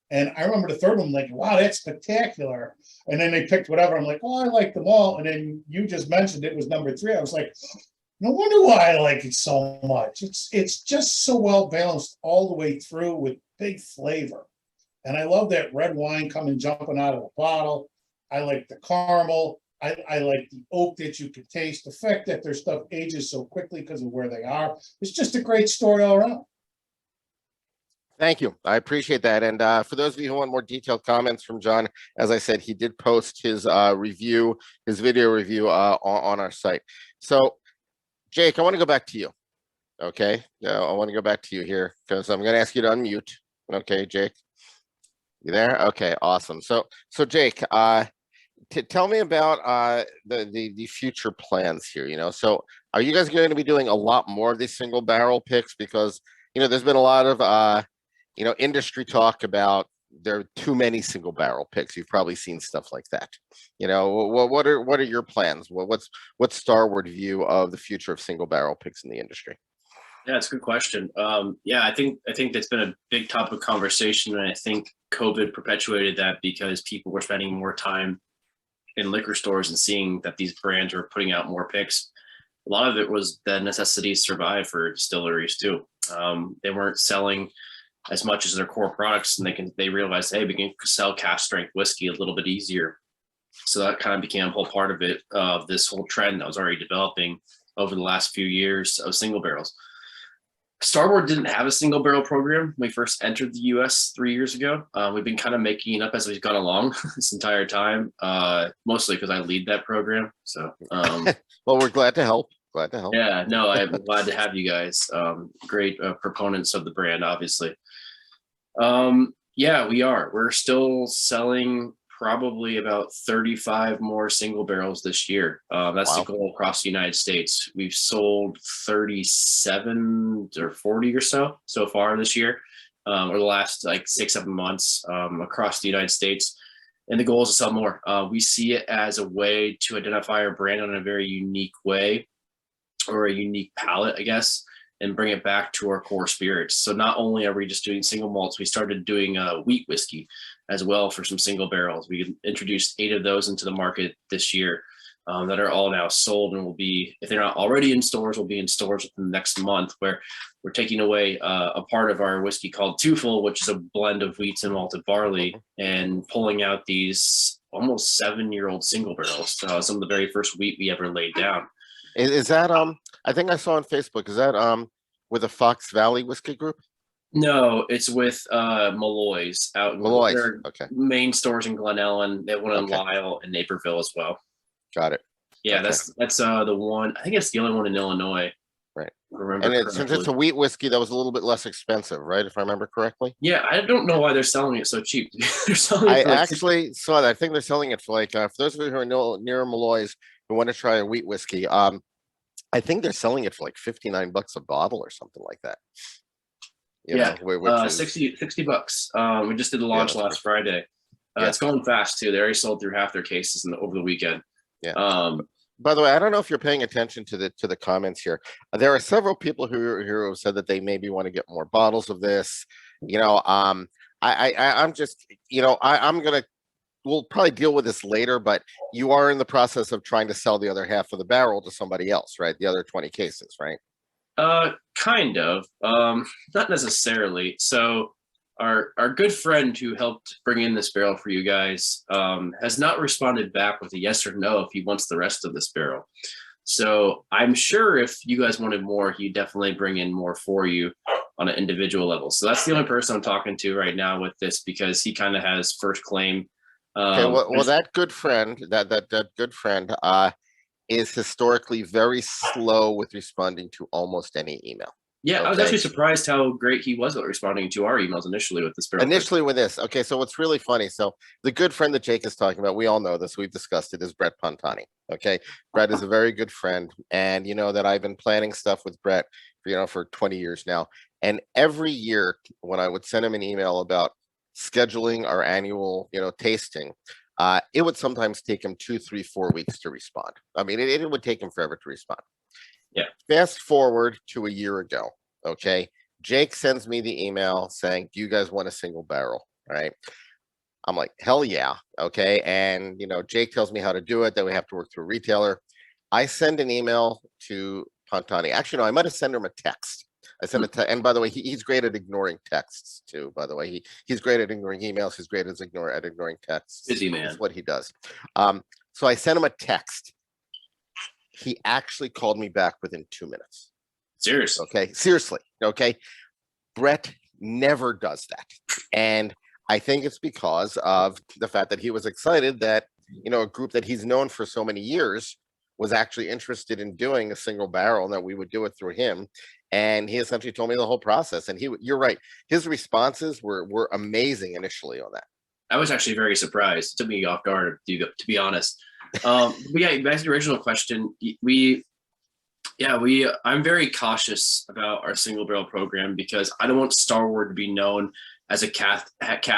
And I remember the third one, like, wow, that's spectacular. And then they picked whatever. I'm like, oh, I like them all. And then you just mentioned it was number 3. I was like, no wonder why I like it so much. It's just so well balanced all the way through with big flavor. And I love that red wine coming jumping out of the bottle. I like the caramel. I like the oak that you could taste. The fact that their stuff ages so quickly because of where they are. It's just a great story all around. Thank you. I appreciate that. And for those of you who want more detailed comments from John, as I said, he did post his review, his video review on our site. So, Jake, I want to go back to you. Okay. I want to go back to you here because I'm going to ask you to unmute. Okay, Jake. You there? Okay, awesome. So Jake, tell me about the future plans here. So are you guys going to be doing a lot more of these single barrel picks? Because there's been a lot of industry talk about there are too many single barrel picks. You've probably seen stuff like that. What are your plans? What's Starward view of the future of single barrel picks in the industry? Yeah, it's a good question. I think that's been a big topic of conversation, and I think COVID perpetuated that because people were spending more time in liquor stores and seeing that these brands were putting out more picks. A lot of it was the necessity to survive for distilleries too. They weren't selling as much as their core products, and they realized, hey, we can sell cask strength whiskey a little bit easier. So that kind of became a whole part of it, of this whole trend that was already developing over the last few years of single barrels. Starward didn't have a single barrel program when we first entered the US 3 years ago. We've been kind of making it up as we've gone along this entire time, mostly because I lead that program. So, well, we're glad to help. Glad to help. Yeah, no, I'm glad to have you guys. Great proponents of the brand, obviously. Yeah, we are. We're still selling probably about 35 more single barrels this year. That's the goal across the United States. We've sold 37 or 40 or so far this year, or the last like 6-7 months across the United States. And the goal is to sell more. We see it as a way to identify our brand in a very unique way, or a unique palette, I guess, and bring it back to our core spirits. So not only are we just doing single malts, we started doing wheat whiskey as well for some single barrels. We introduced 8 of those into the market this year that are all now sold, and will be, if they're not already in stores, will be in stores within the next month, where we're taking away a part of our whiskey called Twofold, which is a blend of wheats and malted barley, and pulling out these almost 7-year-old single barrels, some of the very first wheat we ever laid down. Is that I think I saw on Facebook, is that with the Fox Valley Whiskey Group? No, it's with Malloy's out in Malloy's. their Okay. main stores in Glen Ellen. They have one in Lyle and Naperville as well. Got it. Yeah, that's the one. I think it's the only one in Illinois. Right. Remember, since it's a wheat whiskey, that was a little bit less expensive, right? If I remember correctly. Yeah, I don't know why they're selling it so cheap. They're selling I it for like actually saw that. I think they're selling it for like for those of you who are near Malloy's who want to try a wheat whiskey. I think they're selling it for like $59 a bottle or something like that. You know, which is, 60 bucks. We just did the launch last Friday. It's going fast too. They already sold through half their cases over the weekend. Yeah. By the way, I don't know if you're paying attention to the comments here. There are several people who have said that they maybe want to get more bottles of this. I'm just, we'll probably deal with this later, but you are in the process of trying to sell the other half of the barrel to somebody else, right? The other 20 cases, right? Kind of. Not necessarily. So our good friend who helped bring in this barrel for you guys has not responded back with a yes or no if he wants the rest of this barrel. So I'm sure if you guys wanted more, he'd definitely bring in more for you on an individual level. So that's the only person I'm talking to right now with this, because he kind of has first claim. Okay, well, that good friend, that good friend is historically very slow with responding to almost any email. Yeah, I was actually surprised how great he was at responding to our emails initially with this barrel. Initially with this. Okay, so what's really funny, so the good friend that Jake is talking about, we all know this, we've discussed it, is Brett Pontani. Okay, Brett is a very good friend, and you know that I've been planning stuff with Brett for 20 years now. And every year when I would send him an email about scheduling our annual, tasting, it would sometimes take him 2, 3, 4 weeks to respond. I mean, it would take him forever to respond. Yeah. Fast forward to a year ago. Okay. Jake sends me the email saying, do you guys want a single barrel? Right. I'm like, hell yeah. Okay. And, Jake tells me how to do it. Then we have to work through a retailer. I send an email to Pontani. Actually, no, I might have sent him a text. I sent it and by the way, he's great at ignoring texts too. By the way, he's great at ignoring emails. He's great at ignoring texts. Busy man. That's what he does. So I sent him a text. He actually called me back within 2 minutes. Seriously? Okay. Seriously. Okay. Brett never does that. And I think it's because of the fact that he was excited that, you know, a group that he's known for so many years was actually interested in doing a single barrel, and that we would do it through him. And he essentially told me the whole process. And you're right, his responses were amazing initially on that. I was actually very surprised. It took me off guard, to be honest. But yeah, back to the original question. I'm very cautious about our single barrel program because I don't want Starward to be known as a cask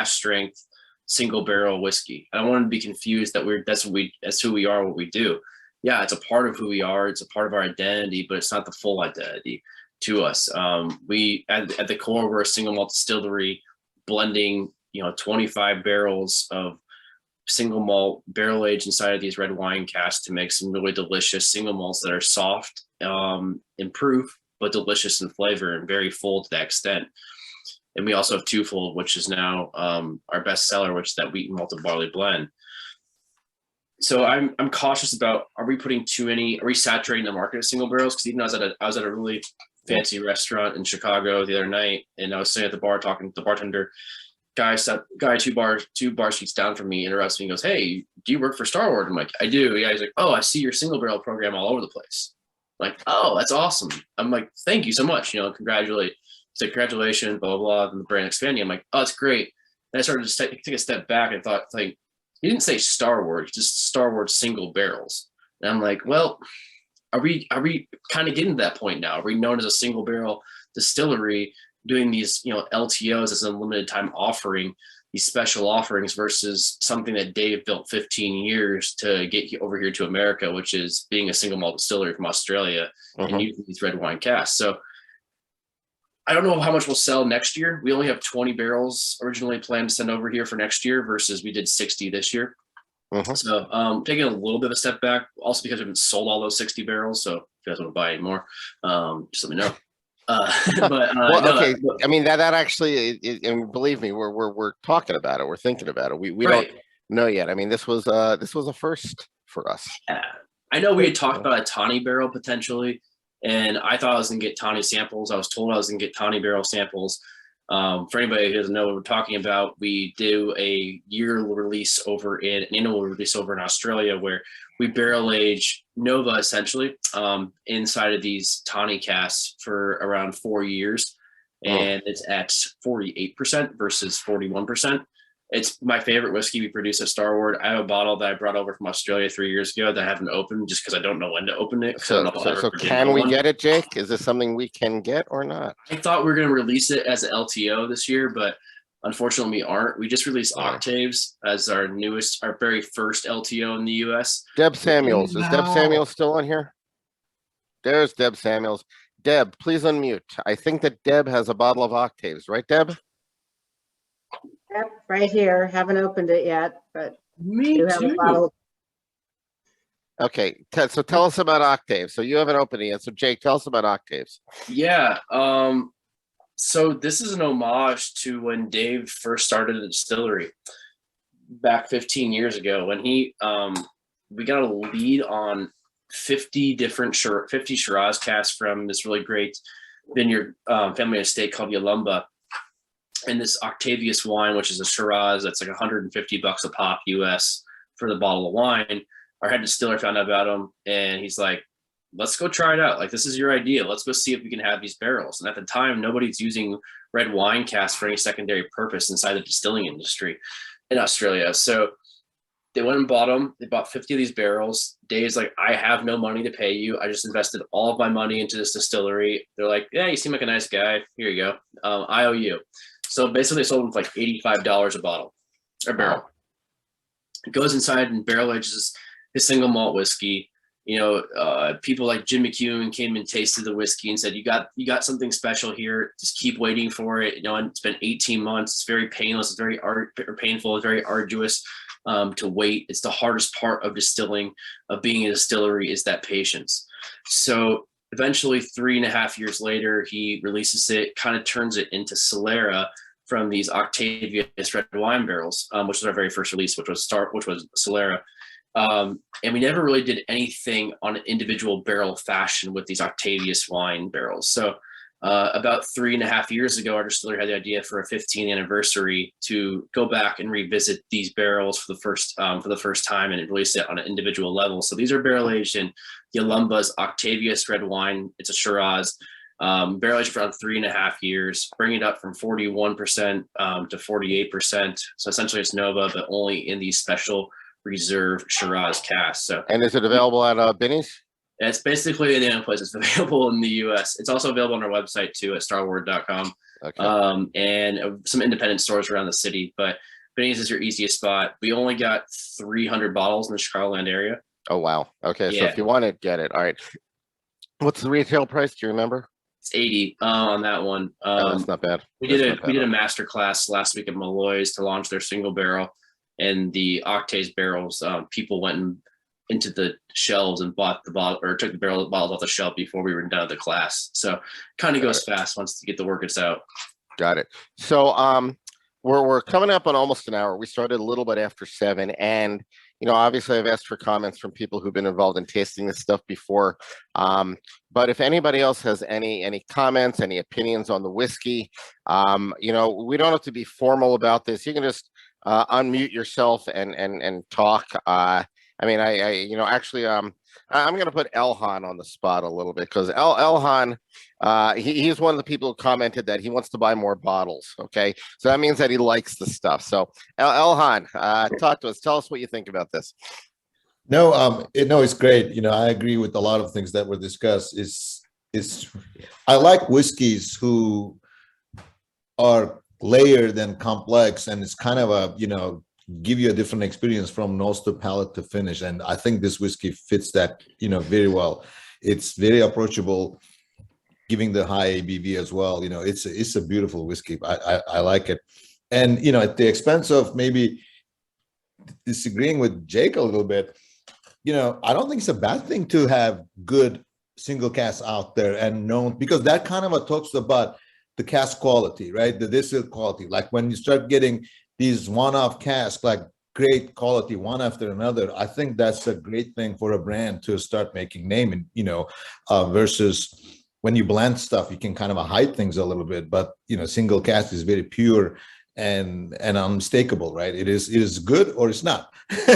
strength single barrel whiskey. I don't want to be confused that that's who we are, what we do. Yeah, it's a part of who we are. It's a part of our identity, but it's not the full identity to us. We at the core, we're a single malt distillery blending, 25 barrels of single malt barrel aged inside of these red wine casks to make some really delicious single malts that are soft in proof, but delicious in flavor and very full to that extent. And we also have Twofold, which is now our best seller, which is that wheat and malted barley blend. So I'm cautious about, are we saturating the market of single barrels? Because even I was at a really fancy restaurant in Chicago the other night, and I was sitting at the bar talking to the bartender. Guy two bar seats down from me interrupts me and goes, "Hey, do you work for Starward?" I'm like, "I do." Yeah, he's like, "Oh, I see your single barrel program all over the place." I'm like, "Oh, that's awesome." I'm like, "Thank you so much. Congratulate." He's like, "Congratulations, blah blah blah." And the brand expanding. I'm like, "Oh, it's great." And I started to take a step back and thought, like, he didn't say Starward, just Starward single barrels. And I'm like, well, are we kind of getting to that point now? Are we known as a single barrel distillery doing these, LTOs as a limited time offering, these special offerings versus something that Dave built 15 years to get over here to America, which is being a single malt distillery from Australia and using these red wine casks. So I don't know how much we'll sell next year. We only have 20 barrels originally planned to send over here for next year versus we did 60 this year. So taking a little bit of a step back, also because we haven't sold all those 60 barrels. So if you guys want to buy any more, just let me know. Okay. I mean, that actually, and believe me, we're talking about it. We're thinking about it. We Right. don't know yet. I mean, this was a first for us. Yeah. I know we had talked about a tawny barrel potentially, and I thought I was going to get tawny samples. I was told I was going to get tawny barrel samples. For anybody who doesn't know what we're talking about, we do a annual release over in Australia where we barrel age Nova essentially inside of these tawny casks for around 4 years. And it's at 48% versus 41%. It's my favorite whiskey we produce at Starward. I have a bottle that I brought over from Australia 3 years ago that I haven't opened just because I don't know when to open it. So can we get it, Jake? Is this something we can get or not? I thought we were going to release it as an LTO this year, but unfortunately we aren't. We just released Octaves as our very first LTO in the US. Deb Samuels. Is Deb Samuels still on here? There's Deb Samuels. Deb, please unmute. I think that Deb has a bottle of Octaves, right, Deb? Yep, right here. Haven't opened it yet, but Me do have a too. bottle. Okay, so tell us about Octaves. So you haven't opened it yet. So Jake, tell us about Octaves. Yeah. So this is an homage to when Dave first started the distillery back 15 years ago when we got a lead on 50 Shiraz casks from this really great vineyard family estate called Yalumba. And this Octavius wine, which is a Shiraz, that's like $150 a pop US for the bottle of wine. Our head distiller found out about him, and he's like, "Let's go try it out. Like, this is your idea. Let's go see if we can have these barrels." And at the time, nobody's using red wine casks for any secondary purpose inside the distilling industry in Australia. So they went and bought them. They bought 50 of these barrels. Dave's like, "I have no money to pay you. I just invested all of my money into this distillery." They're like, "Yeah, you seem like a nice guy. Here you go. I owe you." So basically, they sold them for like $85 a bottle or barrel. It goes inside and barrel ages his single malt whiskey. People like Jim McEwen came and tasted the whiskey and said, "You got something special here. Just keep waiting for it." And it's been 18 months. It's very painless. It's very painful. It's very arduous to wait. It's the hardest part of distilling, of being a distillery, is that patience. So eventually, 3.5 years later, he releases it, kind of turns it into Solera from these Octavius red wine barrels, which was our very first release, which was Solera. And we never really did anything on an individual barrel fashion with these Octavius wine barrels. So About 3.5 years ago, our distillery had the idea for a 15th anniversary to go back and revisit these barrels for the first time and release it on an individual level. So these are barrel aged in Yalumba's Octavius red wine. It's a Shiraz. Barrel aged for around 3.5 years, bringing it up from 41% to 48%. So essentially it's Nova, but only in these special reserve Shiraz casks. So, And is it available at Binny's? it's basically the only place it's available in the US. It's also available on our website too at starward.com. Okay. And some independent stores around the city. But Benny's is your easiest spot. We only got 300 bottles in the Chicagoland area. Oh, wow. Okay. So Yeah. if you want it, get it. All right. What's the retail price? Do you remember? It's 80 on that one. Oh, that's not bad. We That's did not a bad. we did a master class last week at Malloy's to launch their single barrel and the Octaves barrels. People went into the shelves and bought the bottle or took the bottles off the shelf before we were done with the class. So kind of goes fast once you get the workouts out. Got it. So we're coming up on almost an hour. We started a little bit after 7, and obviously I've asked for comments from people who've been involved in tasting this stuff before. But if anybody else has any comments, any opinions on the whiskey, we don't have to be formal about this. You can just unmute yourself and talk. I'm going to put Elhan on the spot a little bit because Elhan, he's one of the people who commented that he wants to buy more bottles. Okay, so that means that he likes the stuff. So Elhan, talk to us. Tell us what you think about this. No, it's great. I agree with a lot of things that were discussed. I like whiskeys who are layered and complex, and it's kind of a give you a different experience from nose to palate to finish. And I think this whiskey fits that, very well. It's very approachable, giving the high ABV as well. It's a beautiful whiskey. I like it. And, at the expense of maybe disagreeing with Jake a little bit, I don't think it's a bad thing to have good single casks out there and known, because that kind of talks about the cask quality, right? The distilled quality. Like when you start getting these one-off casks, like great quality one after another, I think that's a great thing for a brand to start making name. And versus when you blend stuff, you can kind of hide things a little bit. But single cask is very pure and unmistakable, right? It is good or it's not,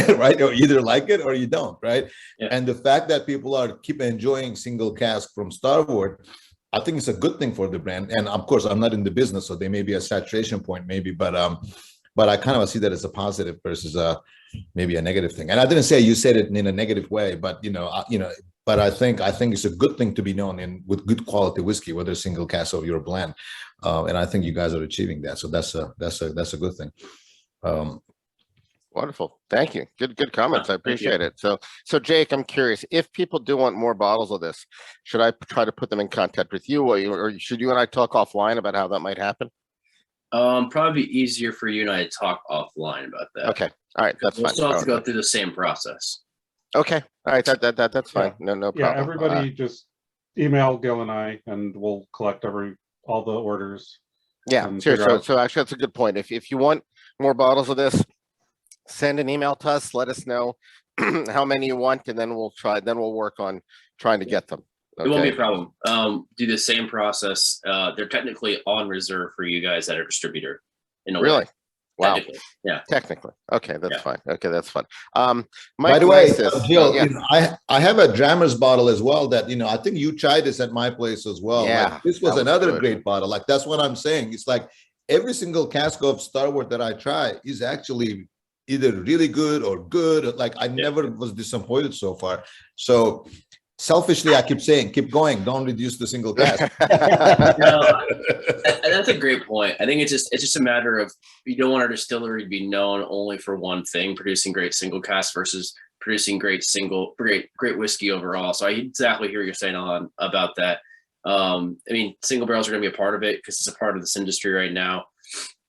right? Or either like it or you don't, right? Yeah. And the fact that people keep enjoying single cask from Starward, I think it's a good thing for the brand. And of course, I'm not in the business, so there may be a saturation point, maybe, but I kind of see that as a positive versus maybe a negative thing. And I didn't say you said it in a negative way, but but I think it's a good thing to be known with good quality whiskey, whether single cask or your blend. And I think you guys are achieving that, so that's a good thing. Wonderful. Thank you. Good comments. I Thank you. appreciate it. So Jake, I'm curious, if people do want more bottles of this, should I try to put them in contact with you, or should you and I talk offline about how that might happen? Probably be easier for you and I to talk offline about that. Okay. All right. That's We'll fine. still have to Oh, go through the same process. okay. All right. That's fine. No problem. Yeah, everybody just email Gil and I, and we'll collect all the orders. Yeah, and sure. figure out- So actually, that's a good point. If you want more bottles of this, send an email to us. Let us know how many you want, and then we'll try. Then we'll work on trying to get them. It won't be a Okay. problem. Do the same process. They're technically on reserve for you guys at a distributor. In a way. Really? Wow. Technically. Yeah. Technically. Okay, that's Yeah. fine. Okay, that's fine. By Mike the way, Lysis, Jill, yeah. I have a Drammer's bottle as well that, I think you tried this at my place as well. Yeah, Like, this was that was another good. great bottle. Like, that's what I'm saying. It's like every single cask of Starward that I try is actually either really good or good. Like, I never was disappointed so far. So selfishly, I keep saying, keep going. Don't reduce the single cask. And that's a great point. I think it's just a matter of, you don't want our distillery to be known only for one thing, producing great single cask versus producing great whiskey overall. So I exactly hear what you're saying on about that. Single barrels are going to be a part of it because it's a part of this industry right now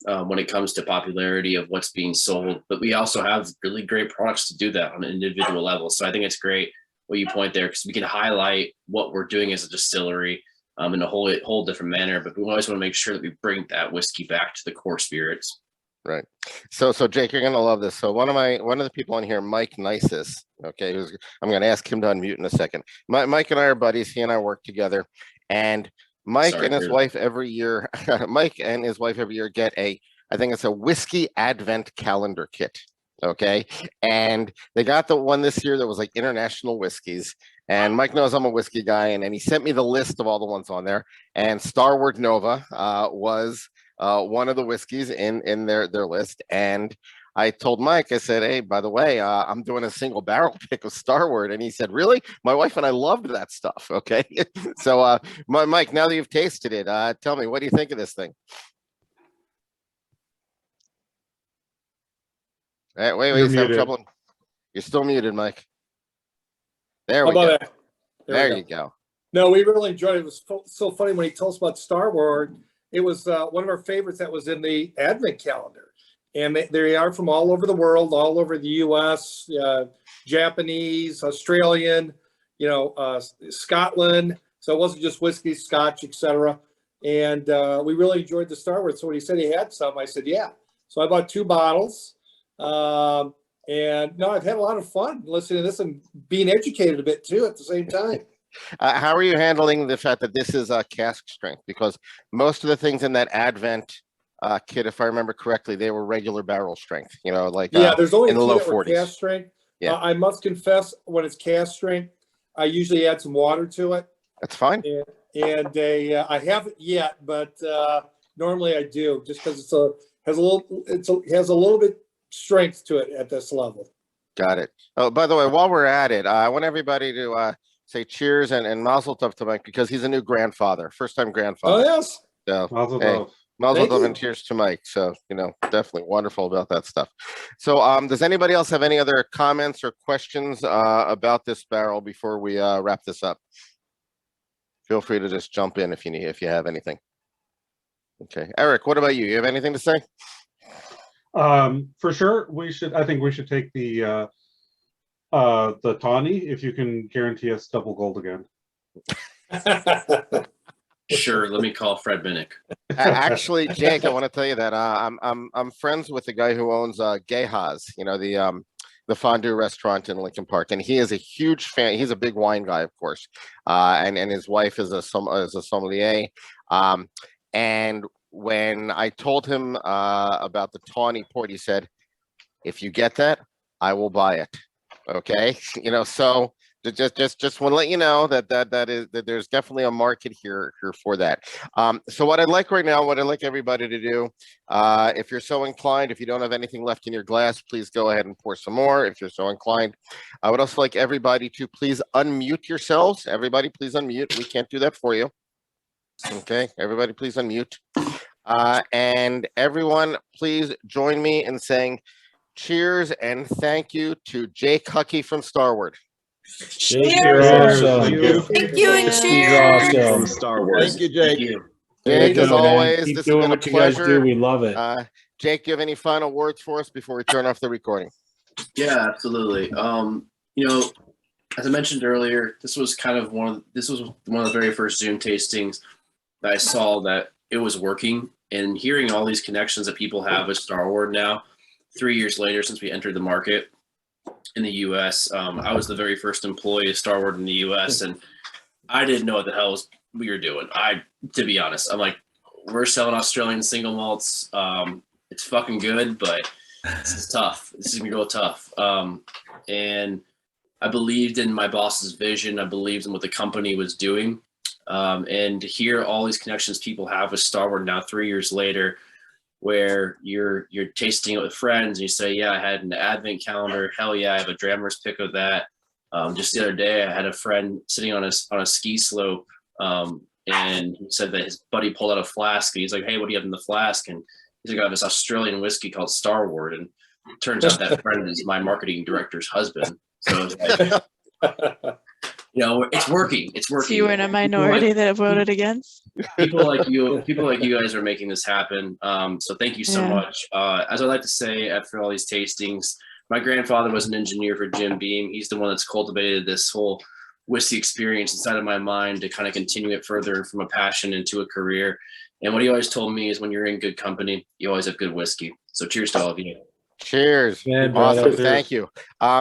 when it comes to popularity of what's being sold. But we also have really great products to do that on an individual level. So I think it's great what you point there, because we can highlight what we're doing as a distillery in a whole different manner. But we always want to make sure that we bring that whiskey back to the core spirits. Right. So Jake, you're gonna love this. So one of the people on here, Mike Lysis, okay, I'm gonna ask him to unmute in a second. Mike and I are buddies. He and I work together, and Mike Sorry, and his Chris. wife every year, Mike and his wife every year get I think it's a whiskey advent calendar kit. Okay. And they got the one this year that was like international whiskeys. And Mike knows I'm a whiskey guy. And he sent me the list of all the ones on there. And Starward Nova was one of the whiskeys in their list. And I told Mike, I said, hey, by the way, I'm doing a single barrel pick of Starward. And he said, really? My wife and I loved that stuff. Okay. So, Mike, now that you've tasted it, tell me, what do you think of this thing? Wait, You're he's having muted. trouble. You're still muted, Mike. There How we go. about that? There we you go. No, we really enjoyed it. It was so funny when he told us about Starward. It was one of our favorites that was in the advent calendar. And they are from all over the world, all over the U.S., Japanese, Australian, Scotland. So it wasn't just whiskey, Scotch, etc. And we really enjoyed the Starward. So when he said he had some, I said, yeah. So I bought 2 bottles. And no, I've had a lot of fun listening to this and being educated a bit too at the same time. How are you handling the fact that this is a cask strength? Because most of the things in that Advent kit, if I remember correctly, they were regular barrel strength. There's only in the 2 low that were 40s. cask strength. Yeah. I must confess, when it's cask strength, I usually add some water to it. That's fine. And I haven't yet, but normally I do, just because it has a little bit strength to it at this level. Got it. Oh, by the way, while we're at it, I want everybody to say cheers and mazel tov to Mike, because he's a new grandfather, first-time grandfather. Oh, yes. So, Mazel hey, tov. mazel Thank tov you. and cheers to Mike. So, definitely wonderful about that stuff. So, does anybody else have any other comments or questions about this barrel before we wrap this up? Feel free to just jump in if you have anything. Okay, Eric, what about you? You have anything to say? For sure, I think we should take the tawny if you can guarantee us double gold again. Sure. Let me call Fred Minnick. Actually, Jake, I want to tell you that I'm friends with the guy who owns Geha's, the fondue restaurant in Lincoln Park, and he is a huge fan. He's a big wine guy, of course, and his wife is a sommelier. And when I told him about the tawny port, he said, "If you get that, I will buy it." Okay, so just want to let you know that there's definitely a market here for that. So what I'd like right now, what I'd like everybody to do, if you're so inclined, if you don't have anything left in your glass, please go ahead and pour some more. If you're so inclined, I would also like everybody to please unmute yourselves. Everybody, please unmute. We can't do that for you. Okay, everybody, please unmute. And everyone, please join me in saying cheers and thank you to Jake Hukee from Starward. Cheers. Awesome. Thank you. Thank you and He's cheers. awesome. Star Wars. Thank you, Jake. Thank you. Jake, There you as go, man. always, Keep this has doing been a what you guys pleasure. do. We love it. Jake, do you have any final words for us before we turn off the recording? Yeah, absolutely. As I mentioned earlier, this was one of the very first Zoom tastings that I saw that it was working, and hearing all these connections that people have with Starward now, 3 years later since we entered the market in the U.S. I was the very first employee of Starward in the U.S. and I didn't know what the hell we were doing. To be honest, I'm like, we're selling Australian single malts. It's fucking good, but this is tough. This is gonna go tough. And I believed in my boss's vision. I believed in what the company was doing. And to hear all these connections people have with Starward now 3 years later, where you're tasting it with friends and you say, yeah, I had an advent calendar. Hell yeah, I have a drammer's pick of that. Just the other day, I had a friend sitting on a ski slope, and he said that his buddy pulled out a flask. And he's like, hey, what do you have in the flask? And he's like, I have this Australian whiskey called Starward. And it turns out that friend is my marketing director's husband. So it's like, it's working. It's working. So you were in a minority that voted against? People like you guys are making this happen. So thank you so much. As I like to say after all these tastings, my grandfather was an engineer for Jim Beam. He's the one that's cultivated this whole whiskey experience inside of my mind to kind of continue it further from a passion into a career. And what he always told me is when you're in good company, you always have good whiskey. So cheers to all of you. Cheers. Man, Awesome. brother. Thank you.